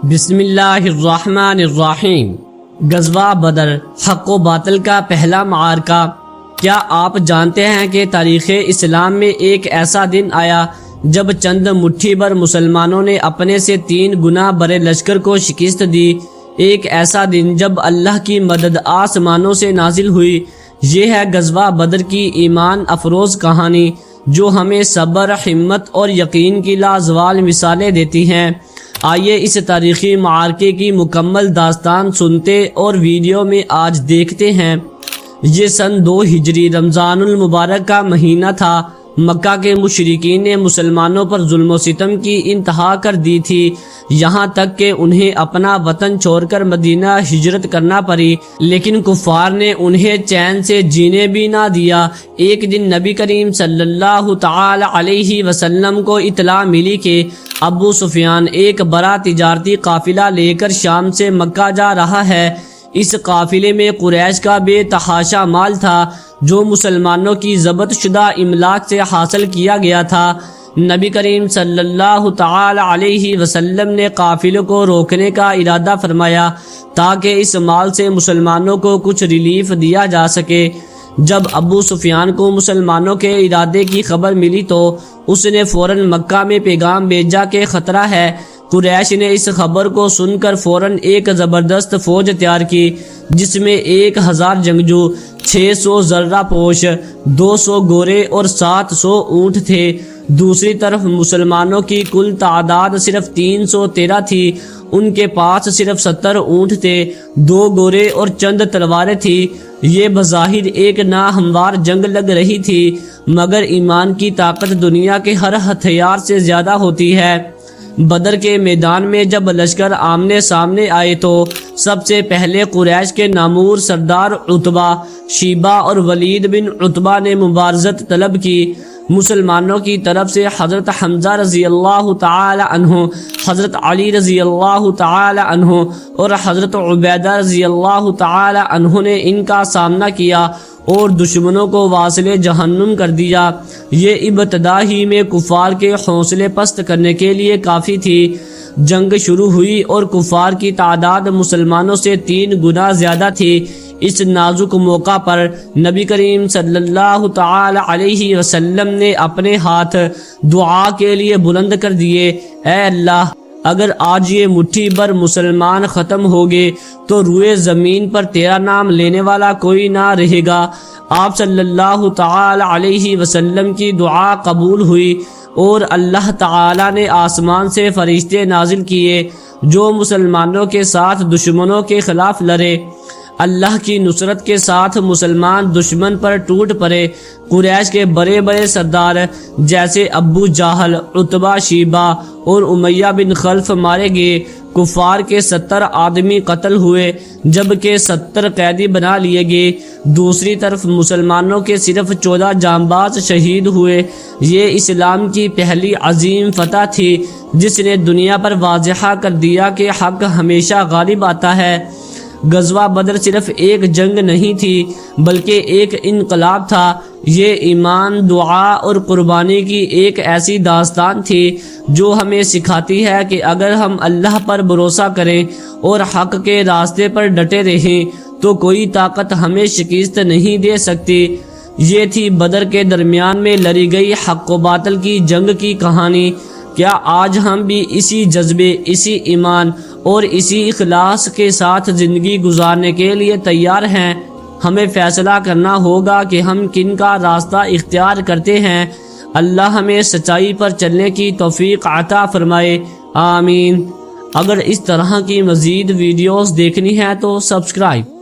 بسم اللہ الرحمن الرحیم۔ غزوہ بدر حق و باطل کا پہلا معرکہ۔ کیا آپ جانتے ہیں کہ تاریخ اسلام میں ایک ایسا دن آیا جب چند مٹھی بھر مسلمانوں نے اپنے سے 3 گنا بڑے لشکر کو شکست دی؟ ایک ایسا دن جب اللہ کی مدد آسمانوں سے نازل ہوئی۔ یہ ہے غزوہ بدر کی ایمان افروز کہانی، جو ہمیں صبر، ہمت اور یقین کی لازوال مثالیں دیتی ہیں۔ آئیے اس تاریخی معرکے کی مکمل داستان سنتے اور ویڈیو میں آج دیکھتے ہیں۔ یہ سن 2 ہجری رمضان المبارک کا مہینہ تھا۔ مکہ کے مشرکین نے مسلمانوں پر ظلم و ستم کی انتہا کر دی تھی، یہاں تک کہ انہیں اپنا وطن چھوڑ کر مدینہ ہجرت کرنا پڑی، لیکن کفار نے انہیں چین سے جینے بھی نہ دیا۔ ایک دن نبی کریم صلی اللہ تعالی علیہ وسلم کو اطلاع ملی کہ ابو سفیان ایک بڑا تجارتی قافلہ لے کر شام سے مکہ جا رہا ہے۔ اس قافلے میں قریش کا بے تحاشا مال تھا، جو مسلمانوں کی ضبط شدہ املاک سے حاصل کیا گیا تھا۔ نبی کریم صلی اللہ تعالی علیہ وسلم نے قافلے کو روکنے کا ارادہ فرمایا تاکہ اس مال سے مسلمانوں کو کچھ ریلیف دیا جا سکے۔ جب ابو سفیان کو مسلمانوں کے ارادے کی خبر ملی تو اس نے فوراً مکہ میں پیغام بھیجا کہ خطرہ ہے۔ قریش نے اس خبر کو سن کر فوراً ایک زبردست فوج تیار کی، جس میں 1000 جنگجو، 600 زرہ پوش، 200 گھوڑے اور 700 اونٹ تھے۔ دوسری طرف مسلمانوں کی کل تعداد صرف 313 تھی۔ ان کے پاس صرف 70 اونٹ تھے، 2 گھوڑے اور چند تلواریں تھیں۔ یہ بظاہر ایک ناہموار جنگ لگ رہی تھی، مگر ایمان کی طاقت دنیا کے ہر ہتھیار سے زیادہ ہوتی ہے۔ بدر کے میدان میں جب لشکر آمنے سامنے آئے تو سب سے پہلے قریش کے نامور سردار عتبہ، شیبہ اور ولید بن عتبہ نے مبارزت طلب کی۔ مسلمانوں کی طرف سے حضرت حمزہ رضی اللہ تعالی عنہ، حضرت علی رضی اللہ تعالی عنہ اور حضرت عبیدہ رضی اللہ تعالی عنہ نے ان کا سامنا کیا اور دشمنوں کو واصل جہنم کر دیا۔ یہ ابتدا ہی میں کفار کے حوصلے پست کرنے کے لیے کافی تھی۔ جنگ شروع ہوئی اور کفار کی تعداد مسلمانوں سے 3 گنا زیادہ تھی۔ اس نازک موقع پر نبی کریم صلی اللہ تعالی علیہ وسلم نے اپنے ہاتھ دعا کے لیے بلند کر دیے۔ اے اللہ، اگر آج یہ مٹھی بھر مسلمان ختم ہوگے تو روئے زمین پر تیرا نام لینے والا کوئی نہ رہے گا۔ آپ صلی اللہ تعالی علیہ وسلم کی دعا قبول ہوئی اور اللہ تعالی نے آسمان سے فرشتے نازل کیے جو مسلمانوں کے ساتھ دشمنوں کے خلاف لڑے۔ اللہ کی نصرت کے ساتھ مسلمان دشمن پر ٹوٹ پڑے۔ قریش کے بڑے بڑے سردار جیسے ابو جہل، عتبہ، شیبہ اور امیہ بن خلف مارے گئے۔ کفار کے 70 آدمی قتل ہوئے جبکہ 70 قیدی بنا لیے گئے۔ دوسری طرف مسلمانوں کے صرف 14 جانباز شہید ہوئے۔ یہ اسلام کی پہلی عظیم فتح تھی جس نے دنیا پر واضح کر دیا کہ حق ہمیشہ غالب آتا ہے۔ غزوہ بدر صرف ایک جنگ نہیں تھی بلکہ ایک انقلاب تھا۔ یہ ایمان، دعا اور قربانی کی ایک ایسی داستان تھی جو ہمیں سکھاتی ہے کہ اگر ہم اللہ پر بھروسہ کریں اور حق کے راستے پر ڈٹے رہیں تو کوئی طاقت ہمیں شکست نہیں دے سکتی۔ یہ تھی بدر کے درمیان میں لڑی گئی حق و باطل کی جنگ کی کہانی۔ کیا آج ہم بھی اسی جذبے، اسی ایمان اور اسی اخلاص کے ساتھ زندگی گزارنے کے لیے تیار ہیں؟ ہمیں فیصلہ کرنا ہوگا کہ ہم کن کا راستہ اختیار کرتے ہیں۔ اللہ ہمیں سچائی پر چلنے کی توفیق عطا فرمائے، آمین۔ اگر اس طرح کی مزید ویڈیوز دیکھنی ہے تو سبسکرائب